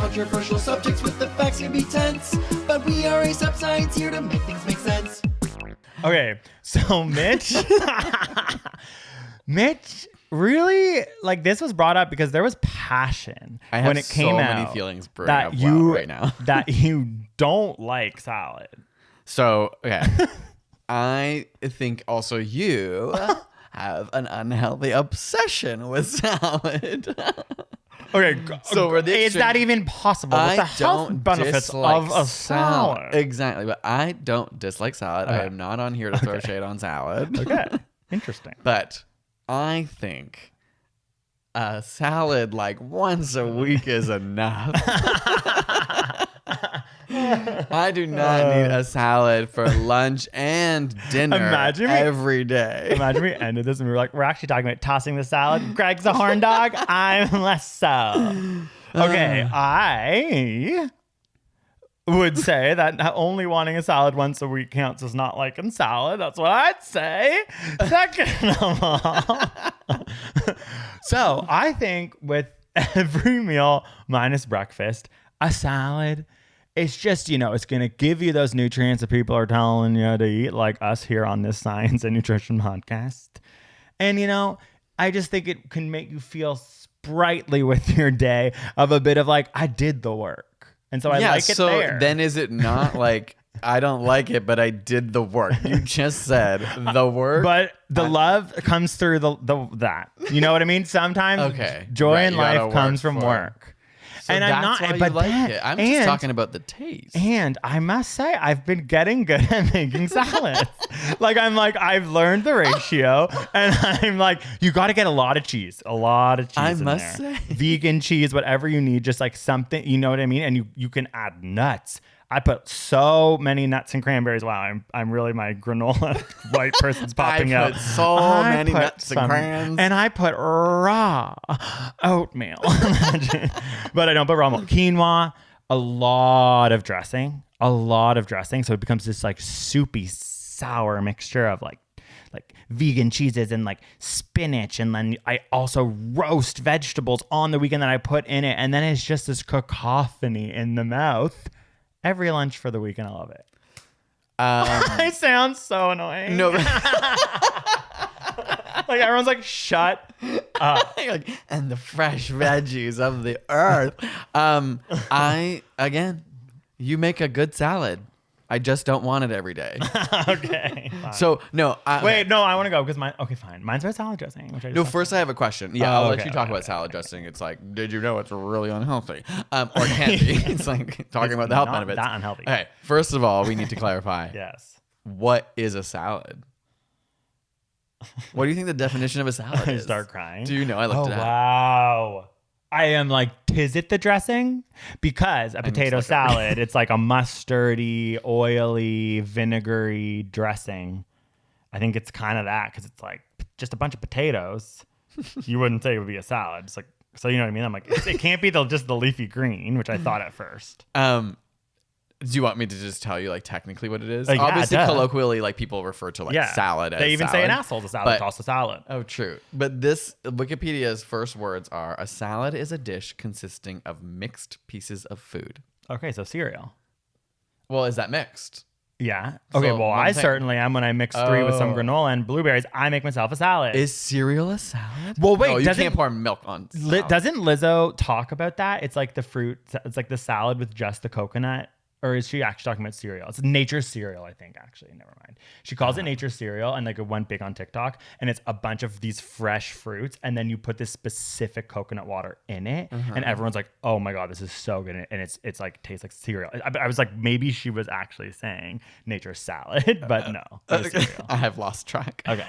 controversial subjects with the facts can be tense, but we are a sub-science here to make things make sense. Okay, so Mitch, Mitch really, like, this was brought up because there was passion when it came out. I have so many feelings brewing that up you right now. that you don't like salad. So, okay. I think also you have an unhealthy obsession with salad. Okay, so is that even possible? What's the health benefits of a salad? Exactly, but I don't dislike salad. Okay. I am not on here to throw shade on salad. Okay, interesting. But I think a salad like once a week is enough. I do not need a salad for lunch and dinner every day. Imagine we ended this and we were like, we're actually talking about tossing the salad. Greg's a horn dog. I'm less so. Okay, I would say that only wanting a salad once a week counts as not liking salad. That's what I'd say. Second of all. So I think with every meal minus breakfast, a salad, it's just, it's going to give you those nutrients that people are telling you to eat, like us here on this Science and Nutrition podcast. And, I just think it can make you feel sprightly with your day of a bit of like, I did the work. And so I like it there. So then is it not like, I don't like it, but I did the work? You just said the work. But the love comes through that. You know what I mean? Sometimes joy in life comes from work. So and that's I'm not, why you but like it. I'm just talking about the taste. And I must say, I've been getting good at making salads. I've learned the ratio, and I'm like, you got to get a lot of cheese I in must there. say, vegan cheese, whatever you need, just like something, you know what I mean? And you can add nuts. I put so many nuts and cranberries. Wow, I'm really my granola white person's popping out. I put so many nuts and crans. And I put raw oatmeal. But I don't put raw milk. Quinoa, a lot of dressing. So it becomes this like soupy, sour mixture of like vegan cheeses and like spinach. And then I also roast vegetables on the weekend that I put in it. And then it's just this cacophony in the mouth. Every lunch for the weekend. I love it. I sound so annoying. No. Like everyone's like, shut up. And the fresh veggies of the earth. You make a good salad. I just don't want it every day. Okay. Fine. So, no. I want to go because mine. Okay, fine. Mine's about salad dressing. First I have a question. Yeah, I'll let you talk about salad dressing. It's like, did you know it's really unhealthy? Or can be. It's like talking about the health benefits. Not unhealthy. Okay, first of all, we need to clarify. Yes. What is a salad? What do you think the definition of a salad is? I start crying. Do you know? I looked it up. Wow. I am like, is it the dressing? Because a potato salad, it's like a mustardy, oily, vinegary dressing. I think it's kind of that because it's like just a bunch of potatoes. You wouldn't say it would be a salad. It's like, so you know what I mean? I'm like, it can't be just the leafy green, which I thought at first. Do you want me to just tell you like technically what it is? Yeah, obviously, colloquially, like people refer to like salad as they even salad. say an asshole's a salad. It's also salad. Oh, true. But this Wikipedia's first words are: a salad is a dish consisting of mixed pieces of food. Okay, so cereal. Well, is that mixed? Yeah. Okay. So well, I certainly am. When I mix 3 with some granola and blueberries, I make myself a salad. Is cereal a salad? Well, wait. No, you can't pour milk on salad. Doesn't Lizzo talk about that? It's like the fruit. It's like the salad with just the coconut. Or is she actually talking about cereal? It's nature's cereal, I think, actually. Never mind. She calls it nature's cereal, and like it went big on TikTok. And it's a bunch of these fresh fruits, and then you put this specific coconut water in it, and everyone's like, "Oh my god, this is so good!" And it's like tastes like cereal. I was like, maybe she was actually saying nature's salad, but no, it's cereal. I have lost track. Okay.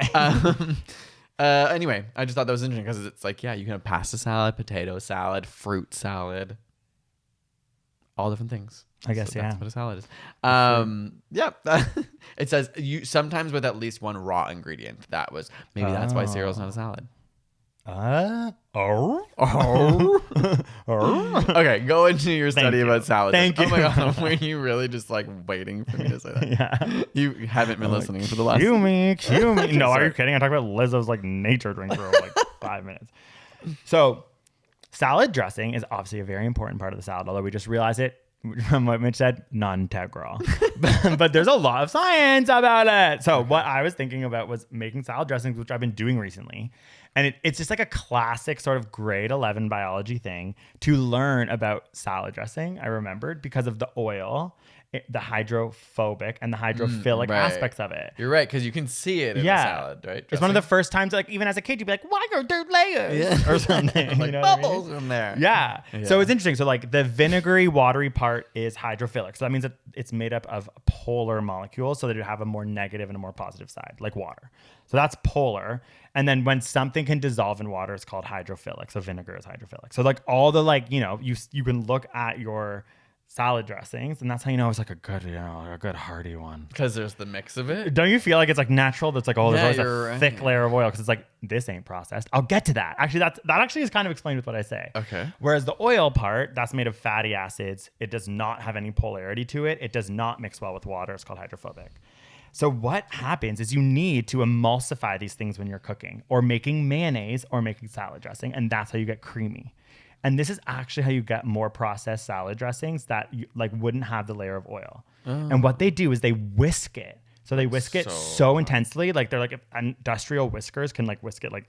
Anyway, I just thought that was interesting because it's like, yeah, you can have pasta salad, potato salad, fruit salad, all different things. I guess, so that's what a salad is. Yeah. It says you sometimes with at least one raw ingredient. That's why cereal's not a salad. Okay, go into your study about salad. Thank you. Oh my god, were you really just like waiting for me to say that? Yeah. You haven't been listening for the last. Cue me. No, are you kidding? I talked about Lizzo's like nature drink for like 5 minutes. So Salad dressing is obviously a very important part of the salad, although we just realized it from what Mitch said, non-integral. But there's a lot of science about it. So what I was thinking about was making salad dressings, which I've been doing recently. And it's just like a classic sort of grade 11 biology thing to learn about salad dressing. I remembered because of the oil, the hydrophobic and the hydrophilic aspects of it. You're right, because you can see it in the salad, right? It's one of the first times, like even as a kid, you'd be like, "Why are there layers?" Or something. Like you know bubbles in there. Yeah. So it's interesting. So like the vinegary, watery part is hydrophilic. So that means that it's made up of polar molecules, so that you have a more negative and a more positive side, like water. So that's polar. And then when something can dissolve in water, it's called hydrophilic. So vinegar is hydrophilic. So like all the you can look at your salad dressings, and that's how you know it's like a good hearty one. Because there's the mix of it. Don't you feel like it's like natural? That's like, there's always a thick right. layer of oil because it's like, this ain't processed. I'll get to that. Actually, that actually is kind of explained with what I say. Okay. Whereas the oil part, that's made of fatty acids. It does not have any polarity to it. It does not mix well with water. It's called hydrophobic. So what happens is you need to emulsify these things when you're cooking or making mayonnaise or making salad dressing, and that's how you get creamy. And this is actually how you get more processed salad dressings that wouldn't have the layer of oil. And what they do is they whisk it. So they whisk it so intensely, like they're like industrial whiskers can like whisk it like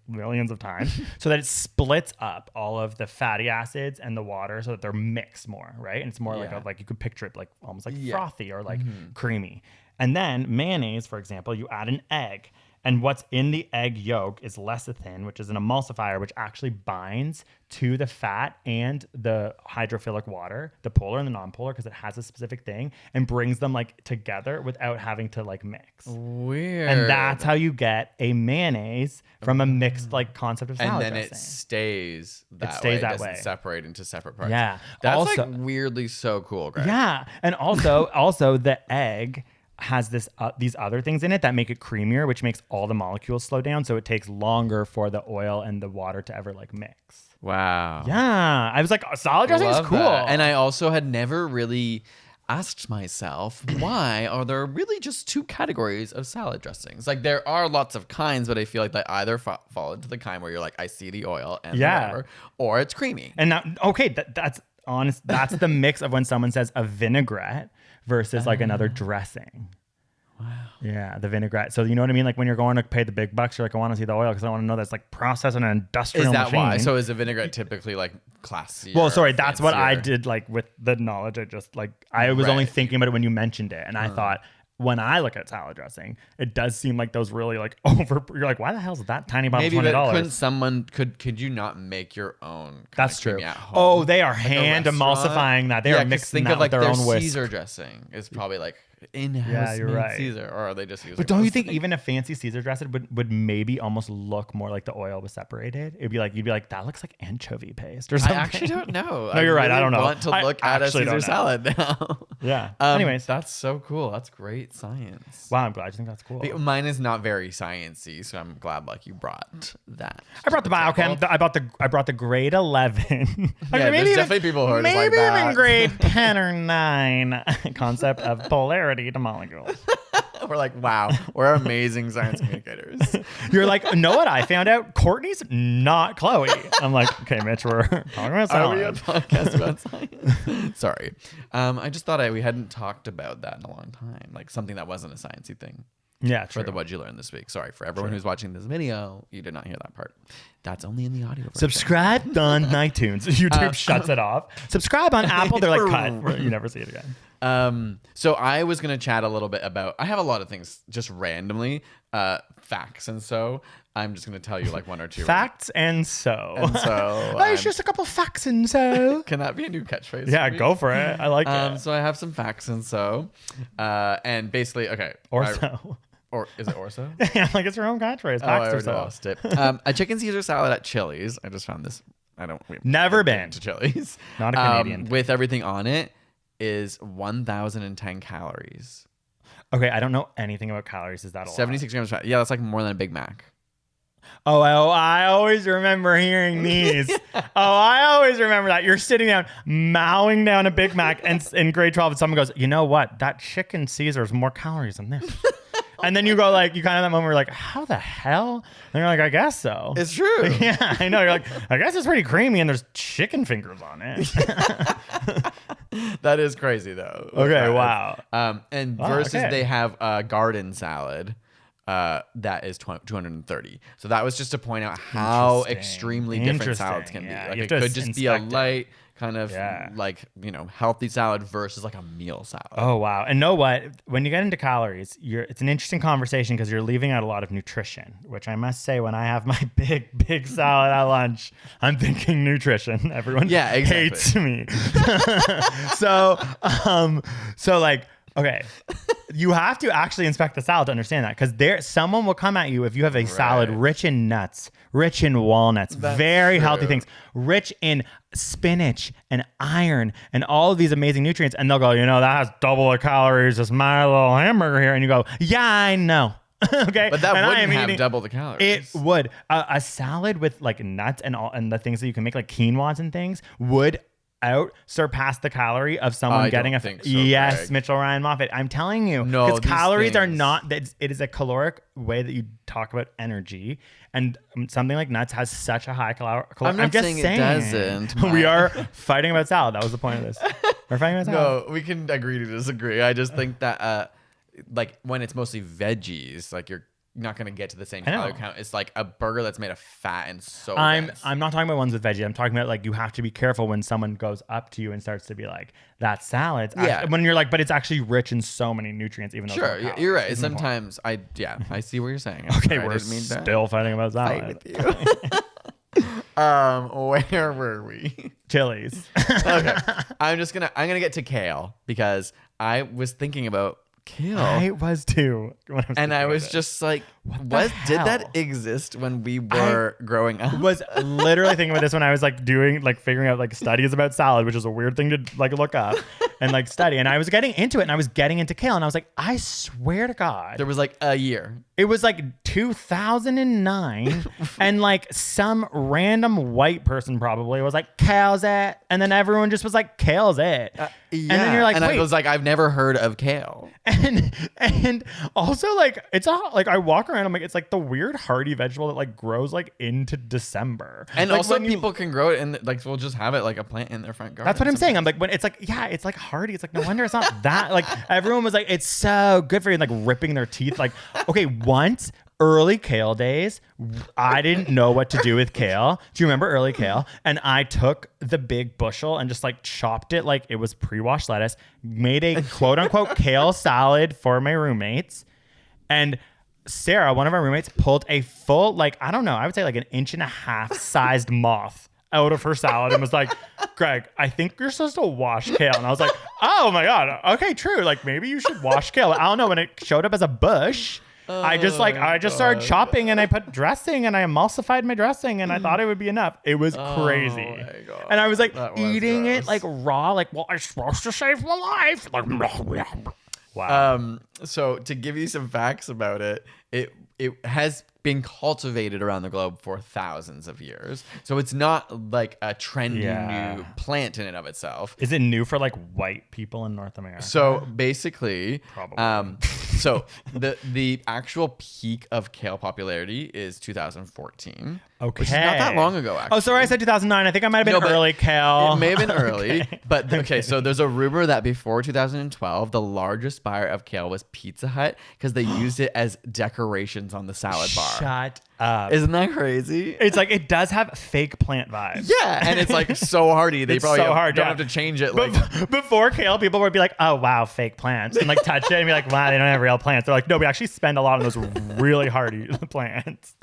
millions of times, so that it splits up all of the fatty acids and the water, so that they're mixed more, right? And it's more like you could picture it like almost like frothy or like creamy. And then mayonnaise, for example, you add an egg. And what's in the egg yolk is lecithin, which is an emulsifier, which actually binds to the fat and the hydrophilic water, the polar and the non-polar, because it has a specific thing, and brings them like together without having to like mix. Weird. And that's how you get a mayonnaise from a mixed like concept of salad dressing. And then dressing. it stays that way. Stays It that doesn't way. separate into separate parts. Yeah. That's Also, like weirdly so cool, Greg. yeah. And also the egg has these other things in it that make it creamier, which makes all the molecules slow down, so it takes longer for the oil and the water to ever like mix. Wow. Yeah, I was like, salad dressing is cool. That. And I also had never really asked myself, why are there really just two categories of salad dressings? Like there are lots of kinds, but I feel like they either fall into the kind where you're like, I see the oil and whatever, or it's creamy. And now, that's honest. That's the mix of when someone says a vinaigrette versus like another dressing. Wow. Yeah, the vinaigrette. So you know what I mean? Like when you're going to pay the big bucks, you're like, I want to see the oil because I want to know that's like processed in an industrial machine. Is that why? So is a vinaigrette typically like classier? Well, sorry, that's what I fancier? did like with the knowledge. I just like, I was only thinking about it when you mentioned it. And I thought, when I look at salad dressing, it does seem like those really like you're like, why the hell is that tiny bottle Maybe, $20? but couldn't someone, could you not make your own? That's true. At home? Oh, they are Like hand a restaurant? emulsifying that. They are mixing think that of like with their own whisk. Caesar dressing is probably like in-house Yeah, you're made right. Caesar, or are they just using? But don't you think even a fancy Caesar dressing would maybe almost look more like the oil was separated? It'd be like, you'd be like, that looks like anchovy paste or I something. actually don't know. No, you're right. really I don't know. Want to I look at a actually Caesar don't know. salad now? Yeah. Anyways, that's so cool. That's great science. wow, I'm glad you think that's cool. Mine is not very sciencey, so I'm glad like you brought that. I brought the biochem. I brought the grade 11. Yeah, there's definitely people who are just like maybe that. even grade 10 or 9 concept of polarity to molecules. We're like, wow, we're amazing science communicators. You're like, know what I found out? Courtney's not Chloe. I'm like, okay, Mitch, we're talking about Are we a salad. podcast about science? Sorry. I just thought we hadn't talked about that in a long time. Like something that wasn't a sciencey thing. Yeah, For true. the What'd You Learn this week. Sorry, for everyone who's watching this video, you did not hear that part. That's only in the audio version. Subscribe on iTunes. YouTube shuts it off. Subscribe on Apple. They're like, cut. You never see it again. So I was going to chat a little bit about, I have a lot of things just randomly, facts. And so I'm just going to tell you like one or two. Facts and so. And so It's just a couple facts and so. can that be a new catchphrase? Yeah, for me? go for it. I like it. So I have some facts and so. And basically, okay. Or so. Or is it or so? Yeah, like it's your own catchphrase. Oh, I Facts or already so. lost it. A chicken Caesar salad at Chili's. I just found this. We've Never been been. to Chili's. Not a Canadian thing. With everything on it is 1,010 calories. Okay, I don't know anything about calories. Is that a lot? 76 grams of fat. Yeah, that's like more than a Big Mac. Oh, I always remember hearing these. I always remember that. You're sitting down, mowing down a Big Mac and in grade 12, and someone goes, you know what? That chicken Caesar is more calories than this. And then you go like, you kind of that moment where you're like, how the hell? And you're like, I guess so. It's true. Yeah, I know. You're like, I guess it's pretty creamy and there's chicken fingers on it. That is crazy though. Okay, wow. And Wow, versus okay. they have a garden salad. That is 230. So that was just to point out how Interesting. extremely different salads Interesting, can yeah. be. You Like have it to could just be a inspect it. light kind of Yeah. like, healthy salad versus like a meal salad. Oh wow! And know what? When you get into calories, it's an interesting conversation because you're leaving out a lot of nutrition. Which I must say, when I have my big salad at lunch, I'm thinking nutrition. Everyone hates me. So like. Okay, you have to actually inspect the salad to understand that because someone will come at you if you have a salad rich in nuts, rich in walnuts, very healthy things, rich in spinach and iron and all of these amazing nutrients, and they'll go, that has double the calories as my little hamburger here, and you go, yeah, I know. Okay, But that and wouldn't have double the calories. It would. A salad with like nuts and the things that you can make like quinoas and things would surpass the calorie of someone getting don't think so, yes, Greg. Mitchell Ryan Moffat. I'm telling you, No, because these calories are things- not that it is a caloric way that you talk about energy, and something like nuts has such a high caloric. I'm not just saying it doesn't. We are fighting about salad. That was the point of this. We're fighting about salad. No, we can agree to disagree. I just think that like when it's mostly veggies, like you're not going to get to the same I know. calorie count. It's like a burger that's made of fat and so I'm dense. not talking about ones with veggie. I'm talking about like you have to be careful when someone goes up to you and starts to be like, that salad's when you're like, but it's actually rich in so many nutrients, even though it's Sure, low you're right. calories. Sometimes I see what you're saying. Okay, I we're didn't mean to still fighting about fight salad. with you. Where were we? Chilies. Okay, I'm gonna get to kale because I was thinking about kale. I was too. And I was just like, the did hell? that exist when we were growing up? was literally thinking about this when I was like figuring out like studies about salad, which is a weird thing to like look up and like study. And I was getting into it and I was getting into kale and I was like, I swear to God. There was like a year. It was like 2009 and like some random white person probably was like, kale's it. And then everyone just was like, kale's it. Yeah. And then you're like, and wait. I was like, I've never heard of kale. And also like it's like I walk around, I'm like, it's like the weird hardy vegetable that like grows like into December. And like, also when people can grow it and like we'll just have it like a plant in their front garden. that's what I'm saying. I'm like, when it's like, yeah, it's like hardy. It's like, no wonder it's not that. Like everyone was like, it's so good for you, and like ripping their teeth. Like, okay, once early kale days, I didn't know what to do with kale. Do you remember early kale? And I took the big bushel and just like chopped it like it was pre-washed lettuce, made a quote unquote kale salad for my roommates. And Sarah, one of our roommates, pulled a full, like, I don't know, I would say like 1.5 inch sized moth out of her salad and was like, Greg, I think you're supposed to wash kale. And I was like, oh my God. Okay, true. Like maybe you should wash kale. I don't know. When it showed up as a bush, I just started chopping and I put dressing and I emulsified my dressing and I thought it would be enough. It was crazy. my God. And I was like That was eating it gross. like raw, like, well, I'm supposed to save my life. Like, wow. So to give you some facts about it, it has been cultivated around the globe for thousands of years. So it's not like a trendy new plant in and of itself. Is it new for like white people in North America? So basically, Probably. so the actual peak of kale popularity is 2014. Okay. Which is not that long ago, actually. Oh, sorry, I said 2009. I think I might have been No, but early kale. It may have been early, but okay. So there's a rumor that before 2012, the largest buyer of kale was Pizza Hut because they used it as decorations on the salad bar. Shut up. Isn't that crazy? It's like it does have fake plant vibes. Yeah, and it's like so hardy. They It's probably so hard, don't yeah. have to change it. Like, Before kale, people would be like, oh, wow, fake plants. And like touch it and be like, wow, they don't have real plants. They're like, no, we actually spend a lot on those really hardy plants.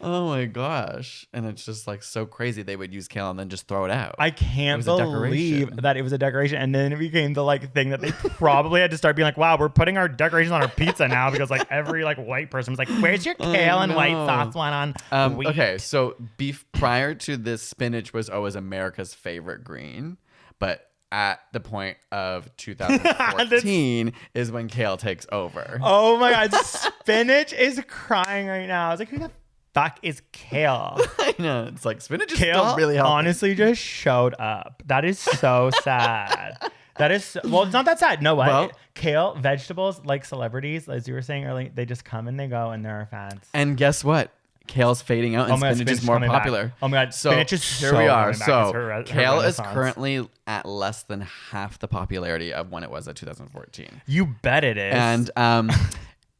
oh my gosh, and it's just like so crazy. They would use kale and then just throw it out. I can't It was a believe decoration. that it was a decoration. And then it became the like thing that they probably had to start being like, wow, we're putting our decorations on our pizza now because like every like white person was like, where's your kale and white no. sauce one on wheat? Okay, so beef prior to this, spinach was always America's favorite green, but at the point of 2014 is when kale takes over. Oh my God, spinach is crying right now. I was like, who the fuck is kale? I know, it's like spinach is Kale still really healthy. honestly just showed up. That is so sad. That is well, it's not that sad. No, what? Well- Kale, vegetables, like celebrities, as you were saying earlier, they just come and they go, and there are fans. And guess what? Kale's fading out, and spinach is more coming popular. back. Oh my god, So spinach is here so we are. coming back. So It's her Kale is renaissance. currently at less than half the popularity of when it was at 2014, You bet it is. and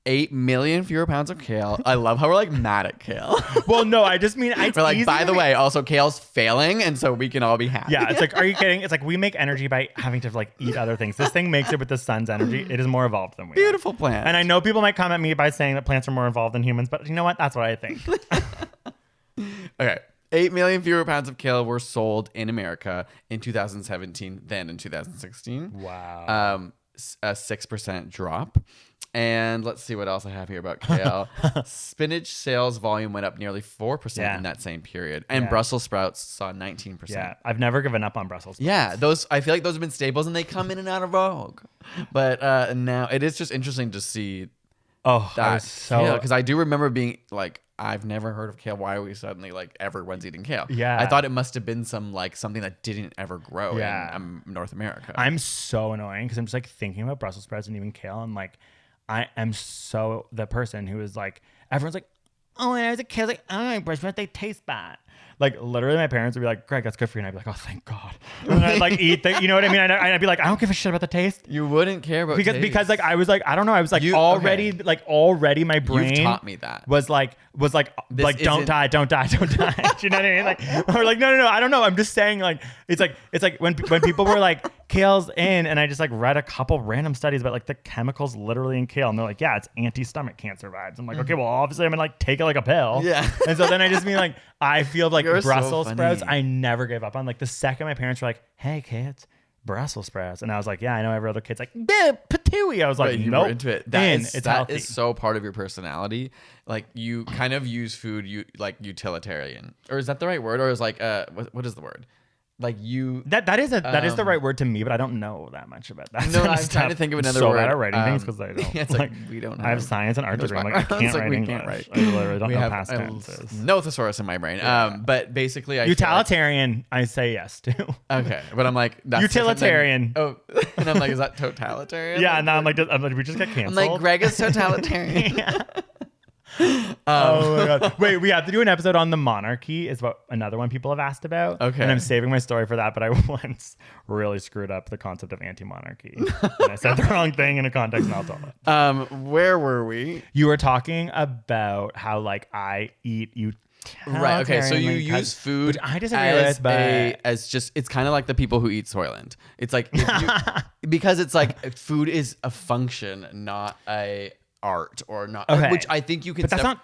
8 million fewer pounds of kale. I love how we're like mad at kale. well, no, I just mean it's We're like, easy by to the make- way, also kale's failing, and so we can all be happy. Yeah, it's like, are you kidding? It's like we make energy by having to like eat other things. This thing makes it with the sun's energy. It is more evolved than we are. Beautiful plant. And I know people might come at me by saying that plants are more evolved than humans, but you know what? That's what I think. Okay. 8 million fewer pounds of kale were sold in America in 2017 than in 2016. Wow. A 6% drop. And let's see what else I have here about kale. Spinach sales volume went up nearly 4% Yeah. in that same period. And Yeah. Brussels sprouts saw 19%. Yeah, I've never given up on Brussels sprouts. Yeah, those I feel like those have been staples and they come in and out of vogue. But now it is just interesting to see Oh, I that was so because I do remember being like, I've never heard of kale. Why are we suddenly like everyone's eating kale? Yeah. I thought it must have been something that didn't ever grow Yeah. in North America. I'm so annoying because I'm just like thinking about Brussels sprouts and even kale. I'm like, I am so the person who is like, everyone's like, oh, when I was a kid, like, oh, my Brussels sprouts, they taste bad. Like literally, my parents would be like, "Greg, that's good for you," and I'd be like, "Oh, thank God." And I'd like eat the, you know what I mean? I'd be like, "I don't give a shit about the taste." You wouldn't care about Because like I was like, I don't know, I was like You- already okay. like already my brain You've taught me that. was like This don't isn't- die. Do you know what I mean? Like or like no, I don't know. I'm just saying like it's like when people were like kale's in, and I just like read a couple random studies about like the chemicals literally in kale, and they're like, yeah, it's anti-stomach cancer vibes. I'm like, okay, well obviously I'm gonna like take it like a pill. Yeah. And so then I just mean like I feel like You're so Brussels funny. sprouts I never gave up on. Like the second my parents were like, hey kids, Brussels sprouts, and I was like, yeah, I know every other kid's like, patooey. I was like, But you nope, were into it. it's That healthy. is so part of your personality. Like you kind of use food like utilitarian, or is that the right word? Or is like what is the word? Like you. That is the right word to me, but I don't know that much about that. No, kind of I'm stuff. trying to think of another so word. bad at writing things because I don't. Yeah, it's like we don't I have have science and art English degree. I'm like, I background. can't It's like write we English. can't write. I literally don't we know have past a tenses. no thesaurus in my brain. But basically, I feel like- Utilitarian, I say yes to. okay, but I'm like that's different than- Utilitarian. Oh, and I'm like, is that totalitarian? Yeah, and now I'm like, we just get I'm canceled. like, Greg is totalitarian. Oh my god! Wait, we have to do an episode on the monarchy. Is what another one people have asked about. Okay. and I'm saving my story for that. But I once really screwed up the concept of anti-monarchy, and I said the wrong thing in a context, and I'll tell it. Where were we? You were talking about how like I eat Right. Okay. So you utilitarian, like, use food which I disagree as with, but as just it's kind of like the people who eat Soylent. It's like if you, because it's like food is a function, not a art or not. Okay. Which I think you can. but that's not.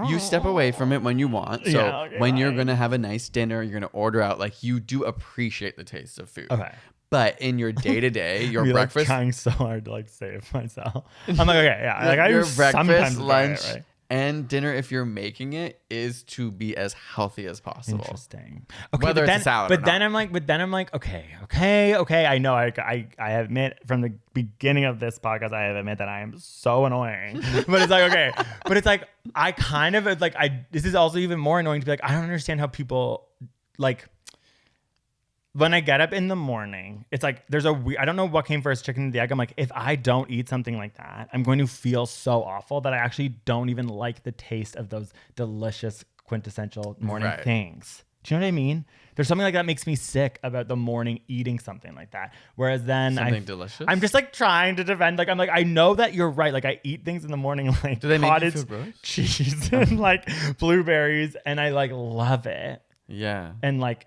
You step away from it when you want. So Yeah, okay, when you're fine. gonna have a nice dinner, you're gonna order out. Like you do appreciate the taste of food. Okay. But in your day to day, your Be, breakfast, like, trying so hard to like save myself. I'm like, okay, yeah, like I your sometimes breakfast, buy lunch, it, right? and dinner, if you're making it, is to be as healthy as possible. Interesting. Okay, Whether but it's then, a salad but or then not. I'm like, okay. I know. I admit from the beginning of this podcast, I admit that I am so annoying. But it's like, okay, but it's like I kind of like this is also even more annoying to be like, I don't understand how people like. When I get up in the morning, it's like I don't know what came first, chicken or the egg. I'm like, if I don't eat something like that, I'm going to feel so awful that I actually don't even like the taste of those delicious quintessential morning Right. things. Do you know what I mean? There's something like that makes me sick about the morning eating something like that. Whereas then Something delicious? I'm just like trying to defend. Like I'm like, I know that you're right. Like I eat things in the morning like Do they make you cottage feel gross? cheese and like blueberries, and I like love it. Yeah. And like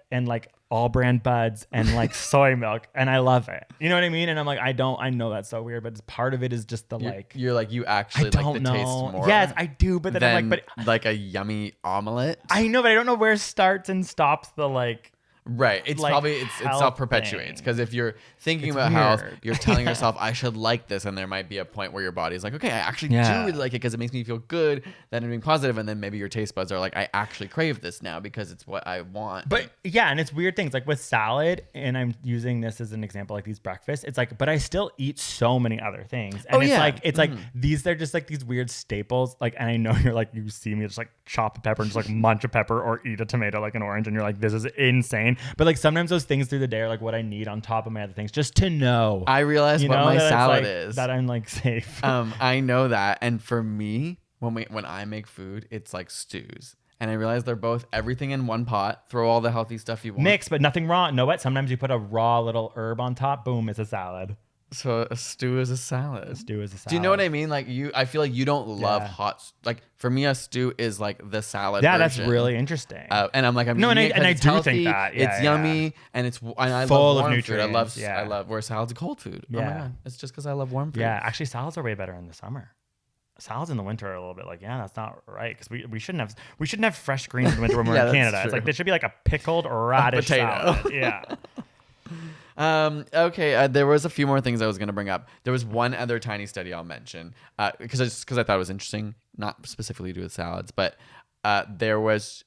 all brand buds and like soy milk, and I love it. You know what I mean? And I'm like, I know that's so weird, but part of it is just the You're like you I actually don't like the know. taste more. Yes, I do, but then than I'm like, but like a yummy omelet. I know, but I don't know where starts and stops the like. Right. It's like, probably it health self-perpetuates thing. because if you're thinking It's about health, weird. you're telling yourself I should like this, and there might be a point where your body's like, okay, I actually Yeah. do really like it because it makes me feel good. Then I'm being positive, and then maybe your taste buds are like, I actually crave this now because it's what I want. But yeah, and it's weird things like with salad, and I'm using this as an example, like these breakfasts. It's like, but I still eat so many other things, and Oh, it's yeah. like these. They're just like these weird staples. Like, and I know you're like, you see me just like chop a pepper and just like munch a pepper or eat a tomato like an orange, and you're like, this is insane. fine. But like sometimes those things through the day are like what I need on top of my other things, just to know. I realized what my that it's, salad like, is. that I'm like safe. I know that, and for me, when I make food, it's like stews. And I realize they're both everything in one pot. Throw all the healthy stuff you want. Mix, but nothing raw. Know what? Sometimes you put a raw little herb on top. Boom, it's a salad. So a stew is a salad. Stew is a salad. Do you know what I mean? Like I feel like you don't love Yeah. hot. Like for me, a stew is like the salad. Yeah, that's version. really interesting. And I'm like, I'm No, and eating it 'cause I it's do healthy, think that. Yeah, it's yeah. yummy, and I Full love of warm food. I love nutrients, yeah. I love where salad's a cold food. Oh my Yeah. god, it's just because I love warm food. Yeah, actually, salads are way better in the summer. Salads in the winter are a little bit like, yeah, that's not right, because we shouldn't have fresh greens in the winter when we're Yeah, in that's Canada. It's true. like they should be like a pickled radish potato. salad. Yeah. Okay, there was a few more things I was going to bring up. There was one other tiny study I'll mention because I thought it was interesting, not specifically to do with salads, but there was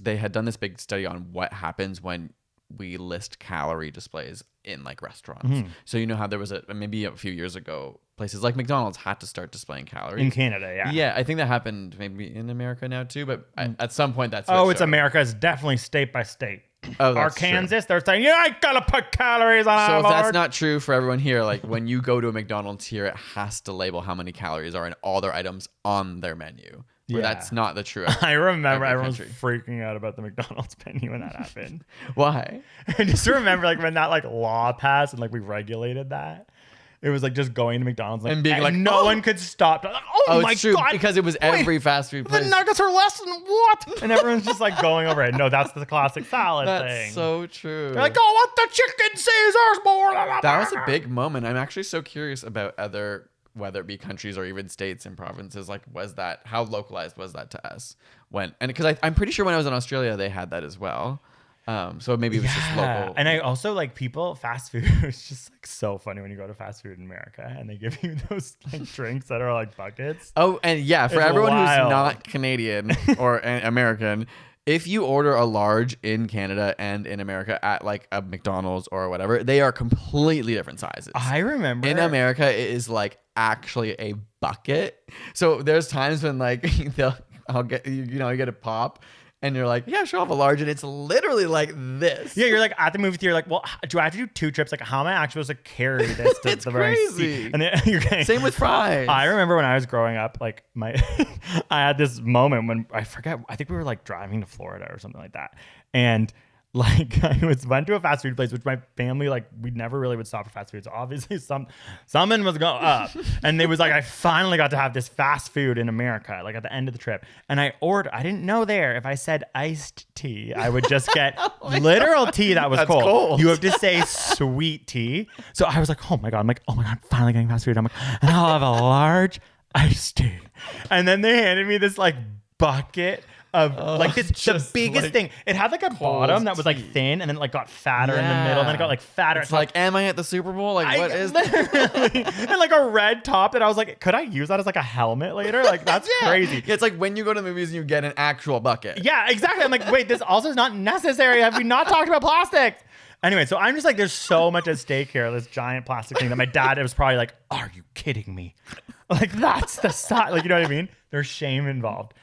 they had done this big study on what happens when we list calorie displays in like restaurants. Mm-hmm. So you know how there was maybe a few years ago, places like McDonald's had to start displaying calories. In Canada, yeah. Yeah, I think that happened maybe in America now too, but at some point that's Oh, it's America. It's definitely state by state. Oh, that's Kansas, they're saying, yeah, I gotta put calories on So our if that's board. not true for everyone here, like when you go to a McDonald's here, it has to label how many calories are in all their items on their menu. Where Yeah. that's not the true. I remember every everyone was country. freaking out about the McDonald's menu when that happened. Why? I just remember like when that like law passed and like we regulated that. It was like just going to McDonald's like, And being like, no "Oh!" one could stop. Like, Oh, my it's true god! because it was Wait, every fast food the place. nuggets are less than what? And everyone's just like going over it. No, that's the classic salad That's thing. so true. They're like, oh, what the chicken Caesars more? That was a big moment. I'm actually so curious about other, whether it be countries or even states and provinces. Like, how localized was that to us? Because I'm pretty sure when I was in Australia, they had that as well. So maybe it was just local. And I also like fast food. It's just like so funny when you go to fast food in America and they give you those like drinks that are like buckets. Oh, and yeah, for It's everyone wild. who's not Canadian or American, if you order a large in Canada and in America at like a McDonald's or whatever, they are completely different sizes. I remember In America, it is like actually a bucket. So there's times when like I'll get you get a pop. And you're like, yeah, sure, I'll have a large. And it's literally like this. Yeah, you're like at the movie theater, like, well, do I have to do 2 trips? Like, how am I actually supposed to carry this to It's the very crazy. seat? And then you're getting, Same with fries. I remember when I was growing up, like I had this moment when I think we were like driving to Florida or something like that. And like went to a fast food place, which my family, like we never really would stop for fast food. So obviously something was going up. And it was like, I finally got to have this fast food in America, like at the end of the trip. And I didn't know there, if I said iced tea, I would just get literal tea that was That's cold. cold. You have to say sweet tea. So I was like, oh my God, I'm finally getting fast food. I'm like, and I'll have a large iced tea. And then they handed me this like bucket of like this, the just, biggest like, thing. It had like a bottom that was like thin and then like got fatter in the middle and then it got like fatter. It's like, am I at the Super Bowl? Like, what is that? literally, and like a red top that I was like, could I use that as like a helmet later? Like that's crazy. Yeah, it's like when you go to the movies and you get an actual bucket. Yeah, exactly. I'm like, wait, this also is not necessary. Have we not talked about plastic? Anyway, so I'm just like, there's so much at stake here. This giant plastic thing that my dad was probably like, are you kidding me? Like that's the size. Like, you know what I mean? There's shame involved.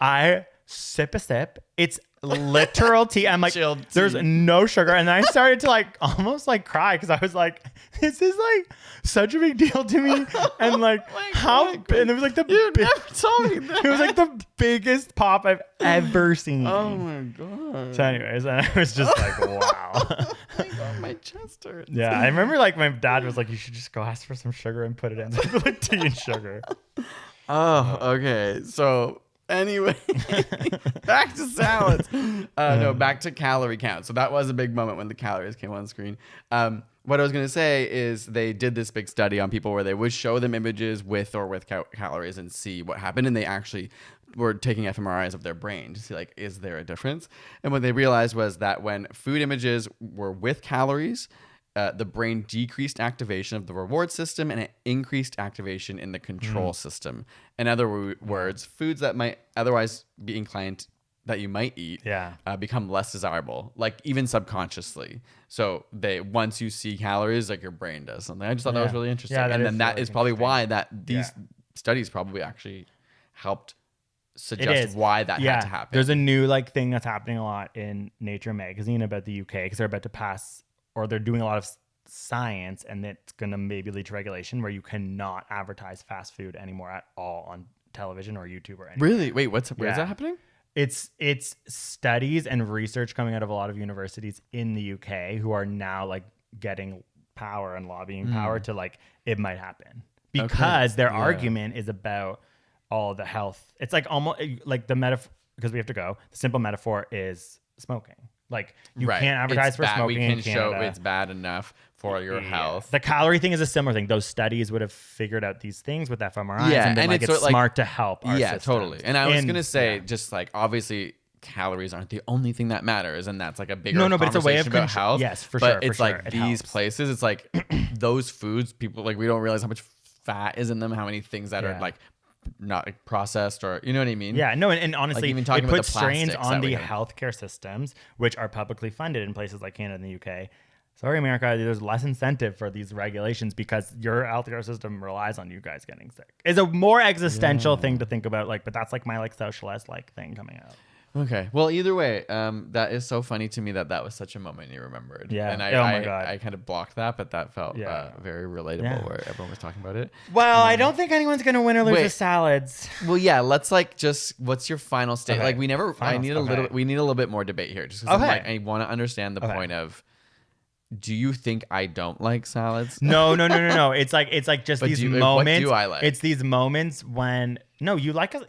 I sip a sip. It's literal tea. I'm like, Chilled tea. there's no sugar. And then I started to like almost like cry because I was like, this is like such a big deal to me. And like and it was like You never told me that. it was like the biggest pop I've ever seen. Oh my god. So anyways, I was just like, wow. Oh my god, my chest hurts. Yeah, I remember like my dad was like, you should just go ask for some sugar and put it in. So like tea and sugar. Oh, okay. So anyway, back to salads. No, back to calorie count. So that was a big moment when the calories came on screen. What I was going to say is they did this big study on people where they would show them images with or with calories and see what happened. And they actually were taking fMRIs of their brain to see, like, is there a difference? And what they realized was that when food images were with calories, the brain decreased activation of the reward system and it increased activation in the control system. In other words, foods that might otherwise be inclined that you might eat become less desirable, like even subconsciously. So once you see calories, like your brain does something. I just thought that was really interesting. Yeah, and then that really is probably interesting. why that these studies probably actually helped suggest why that had to happen. There's a new like thing that's happening a lot in Nature magazine about the UK because they're about to pass, or they're doing a lot of science, and it's going to maybe lead to regulation where you cannot advertise fast food anymore at all on television or YouTube or anything. Really? Wait, where's that happening? It's studies and research coming out of a lot of universities in the UK who are now like getting power and lobbying power to like it might happen because their argument is about all the health. It's like almost like the metaphor, because we have to go. The simple metaphor is smoking. Like you can't advertise for smoking. We can in Canada. show it's bad enough for your health. The calorie thing is a similar thing. Those studies would have figured out these things with fMRIs and been like, it's smart to help our systems. Totally. And I was gonna say, just like obviously calories aren't the only thing that matters, and that's like a bigger but it's a way of about health. Yes, for but sure. It's like these places, it's like those foods, people like we don't realize how much fat is in them, how many things that are like not like processed, or you know what I mean? Yeah, no, and honestly, like even talking it about puts the strains on the have. healthcare systems, which are publicly funded in places like Canada and the UK. Sorry, America, there's less incentive for these regulations because your healthcare system relies on you guys getting sick. It's a more existential thing to think about, like, but that's like my like socialist like thing coming out. Okay. Well, either way, that is so funny to me that was such a moment you remembered. Yeah. And I kind of blocked that, but that felt very relatable where everyone was talking about it. Well, I don't think anyone's going to win or lose with salads. Well, yeah, let's like just, what's your final state? Okay. Like we need a little bit more debate here just because I want to understand the point of, do you think I don't like salads? No. It's like just these moments. What do I like? It's these moments when, no, you like a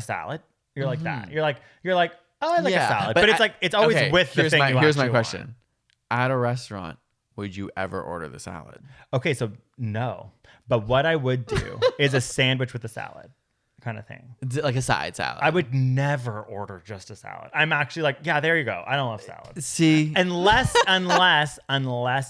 salad. You're like that. You're like, oh, I like a salad. But it's always with the thing. Here's my question. At a restaurant, would you ever order the salad? Okay, so no. But what I would do is a sandwich with a salad kind of thing. Like a side salad. I would never order just a salad. I'm actually like, yeah, there you go. I don't love salad. See? Unless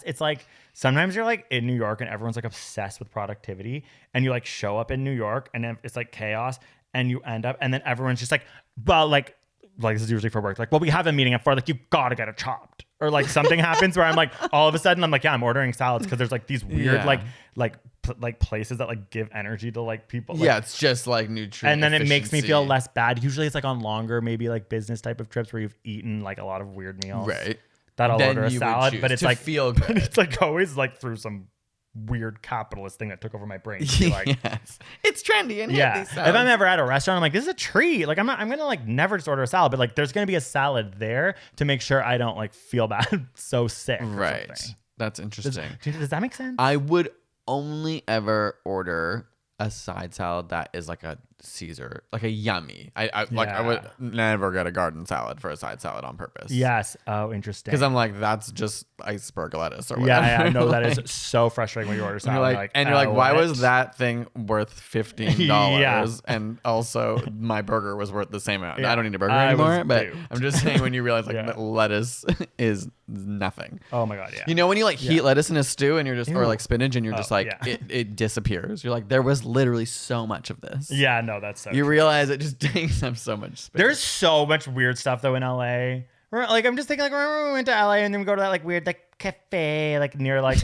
it's like, sometimes you're like in New York and everyone's like obsessed with productivity and you like show up in New York and then it's like chaos and you end up, and then everyone's just like, well, like this is usually for work. Like, well, we have a meeting at 4, like you gotta get it chopped. Or like something happens where I'm like, all of a sudden I'm like, yeah, I'm ordering salads because there's like these weird like places that like give energy to like people. Like, yeah, it's just like nutrient. And then it makes me feel less bad. Usually it's like on longer, maybe like business type of trips where you've eaten like a lot of weird meals. Right. That I'll order a salad, but it's like feel good. But it's like always like through some weird capitalist thing that took over my brain. Like, yes. It's trendy and if I'm ever at a restaurant, I'm like, this is a treat. Like I'm gonna like never just order a salad, but like there's gonna be a salad there to make sure I don't like feel bad so sick. Right. Or something. That's interesting. Does that make sense? I would only ever order a side salad that is like a Caesar, like a yummy. I would never get a garden salad for a side salad on purpose. Yes. Oh, interesting. Because I'm like, that's just iceberg lettuce or whatever. Yeah, no, that is so frustrating when you order salad. You're like, why was that thing worth $15? Yeah. And also my burger was worth the same amount. Yeah. I don't need a burger anymore, but duped. I'm just saying when you realize like that lettuce is nothing. Oh my God, yeah. You know when you like heat lettuce in a stew and you're just, or like spinach and you're just like, it disappears. You're like, there was literally so much of this. Yeah, no, that's so You realize it just takes up so much space. There's so much weird stuff though in LA. Like I'm just thinking like remember we went to LA and then we go to that like weird like cafe like near like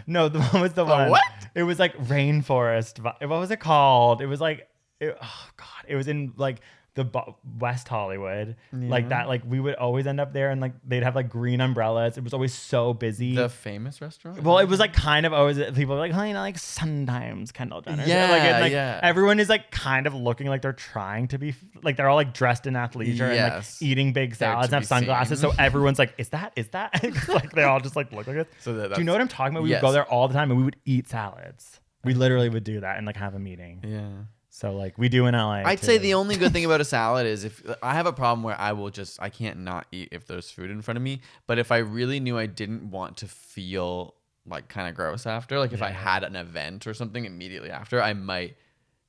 no, the one was the one. What? It was like rainforest. What was it called? It was like it was in like the West Hollywood, like that. Like we would always end up there, and like they'd have like green umbrellas. It was always so busy. The famous restaurant. Well, it was like kind of always people were like, oh, you know, like sometimes Kendall Jenner. Yeah, Everyone is like kind of looking like they're trying to be like they're all like dressed in athleisure and like eating big salads and have sunglasses. So everyone's like, is that? Like they all just like look like it. So do you know what I'm talking about? We would go there all the time and we would eat salads. We literally would do that and like have a meeting. Yeah. So like we do in LA. I'd say the only good thing about a salad is if I have a problem where I can't not eat if there's food in front of me. But if I really knew I didn't want to feel like kind of gross after, like if I had an event or something immediately after, I might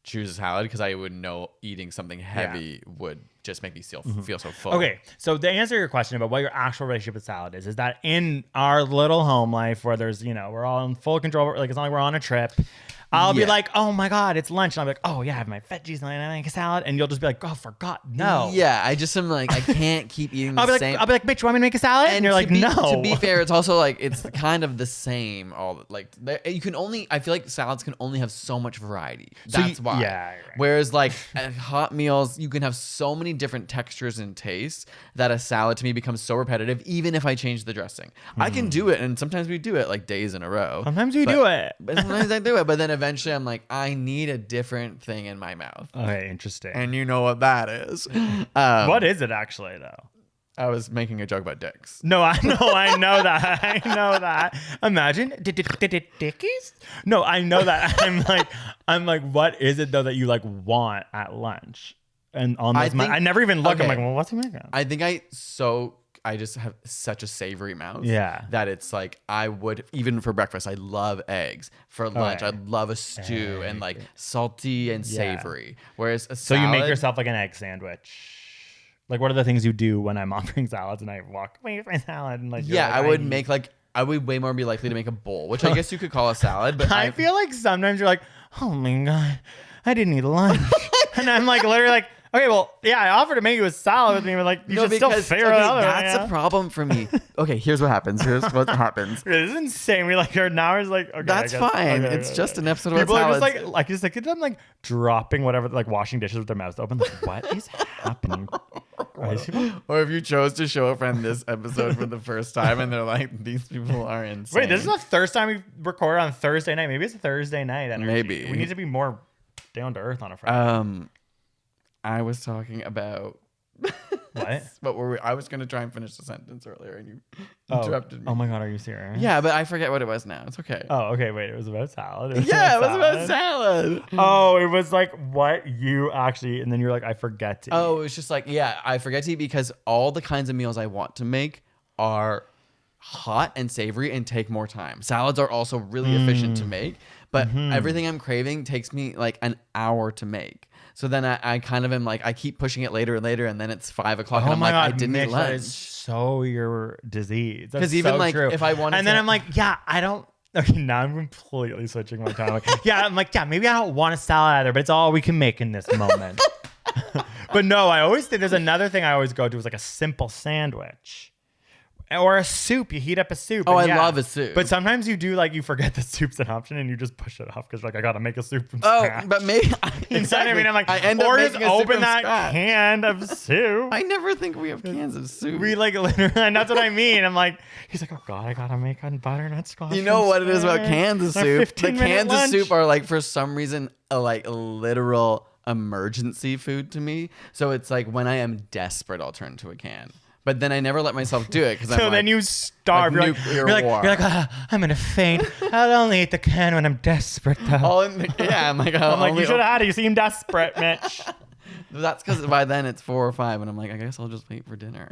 choose a salad because I would know eating something heavy would just make me feel so full. Okay, so to answer your question about what your actual relationship with salad is that in our little home life where there's, you know, we're all in full control, like it's not like we're on a trip. I'll be Yeah. like, oh my God, it's lunch. And I'll be like, oh yeah, I have my veggies and I make a salad. And you'll just be like, oh, forgot. No. Yeah, I just am like, I can't keep eating the I'll be same. like, bitch, you want me to make a salad? And you're like, no. To be fair, it's also like it's kind of the same. You can only. I feel like salads can only have so much variety. That's why. Yeah. Right. Whereas like at hot meals, you can have so many different textures and tastes that a salad to me becomes so repetitive. Even if I change the dressing, I can do it, and sometimes we do it like days in a row. Sometimes we do it. But sometimes I do it, but then eventually I'm like, I need a different thing in my mouth. Okay, interesting. And you know what that is. What is it actually though? I was making a joke about dicks. No, I know that. I know that. Imagine dickies? No, I know that. I'm like, what is it though that you like want at lunch? And on this, I never even look. Okay. I'm like, well, what's he making? I think I just have such a savory mouth. Yeah. That it's like I would, even for breakfast, I love eggs. For lunch, Okay. I'd love a stew and like salty and savory. Whereas a So salad, you make yourself like an egg sandwich. Like, what are the things you do when I'm offering salads and I walk away with my salad? And like, you're yeah, like, I would make like, I would way more be likely to make a bowl, which I guess you could call a salad. But I feel like sometimes you're like, oh my God, I didn't eat lunch. And I'm like, literally like, okay, well, yeah, I offered to make you a salad with me, but like, you should still figure it out. That's a problem for me. Okay, here's what happens. Here's what happens. This is insane. We like are now is like, okay, That's I guess. fine. Okay, It's okay, just okay. an episode of People are salads. just like them like dropping whatever, like washing dishes with their mouths open. Like, what is happening? Are these people- Or if you chose to show a friend this episode for the first time and they're like, these people are insane. Wait, this is the first time we recorded on Thursday night. Maybe it's a Thursday night energy. Maybe. We need to be more down to earth on a Friday. I was talking about What? But I was going to try and finish the sentence earlier and you interrupted me. Oh my God, are you serious? Yeah, but I forget what it was now. It's okay. Oh, okay. Wait, it was about salad. Yeah, it was about salad. Oh, it was like what you actually, and then you're like, I forget to. Oh, eat. it was just like, yeah, I forget to eat because all the kinds of meals I want to make are hot and savory and take more time. Salads are also really efficient to make, but everything I'm craving takes me like an hour to make. So then I kind of am like, I keep pushing it later and later, and then it's 5 o'clock, and Oh I'm my like, God, I didn't Mitch, eat that lunch. is so your disease. Because even so like true. if I wanted, and then I'm like, yeah, I don't. Okay, now I'm completely switching my time. Like, yeah, I'm like, yeah, maybe I don't want a salad either, but it's all we can make in this moment. But no, I always think there's another thing I always go to is like a simple sandwich. Or a soup. You heat up a soup. Oh, and I love a soup. But sometimes you do like you forget that soup's an option and you just push it off because like I gotta make a soup from oh, scratch. but maybe Exactly. I mean, I'm like, I end up or just making a soup open from that scratch. can of soup. I never think we have cans of soup. We like literally, and that's what I mean. I'm like, he's like, oh God, I gotta make a butternut squash. You know from what it is about scratch. cans of My soup? The 15-minute cans lunch. of soup are like for some reason a like literal emergency food to me. So it's like when I am desperate, I'll turn to a can. But then I never let myself do it because So I'm then like, you starve. like you're, nuclear like, war. you're like, "Ah, I'm gonna faint. I'll only eat the can when I'm desperate, though. all in the, yeah, I'm like, I'm like, you should have had it. You seem desperate, Mitch. That's because by then it's 4 or 5, and I'm like, I guess I'll just wait for dinner.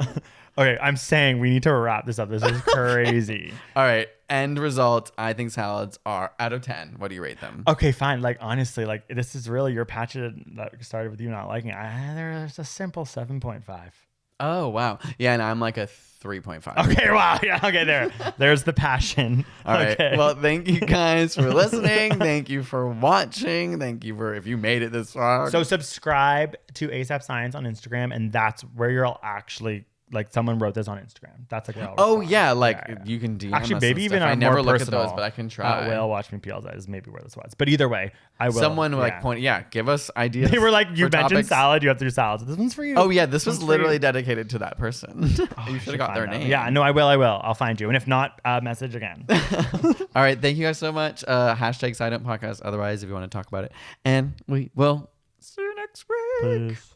Okay, I'm saying we need to wrap this up. This is crazy. All right, end result. I think salads are out of 10. What do you rate them? Okay, fine. Like honestly, like this is really your patch that started with you not liking it. There's a simple 7.5. Oh wow, yeah, and I'm like a 3.5. Okay, wow. Yeah, okay, there's the passion. All right. Okay. Well, thank you guys for listening. Thank you for watching. Thank you for if you made it this far. So subscribe to ASAP Science on Instagram, and that's where you'll actually like someone wrote this on Instagram. That's like where I'll oh respond. yeah, like Yeah. you can DM Actually, us maybe and even stuff. I on never more look personal, at those, but I can try. Whale watch me peel is maybe where this was. But either way, I will. Someone like point. Yeah, give us ideas. They were like, you for mentioned topics. salad, you have to do salads. This one's for you. Oh yeah, this was one's for literally you. dedicated to that person. You should have got their Find out. name. Yeah, no, I will. I'll find you. And if not, message again. All right, thank you guys so much. Hashtag Sidenote Podcast. Otherwise, if you want to talk about it, and we will see you next week. Peace.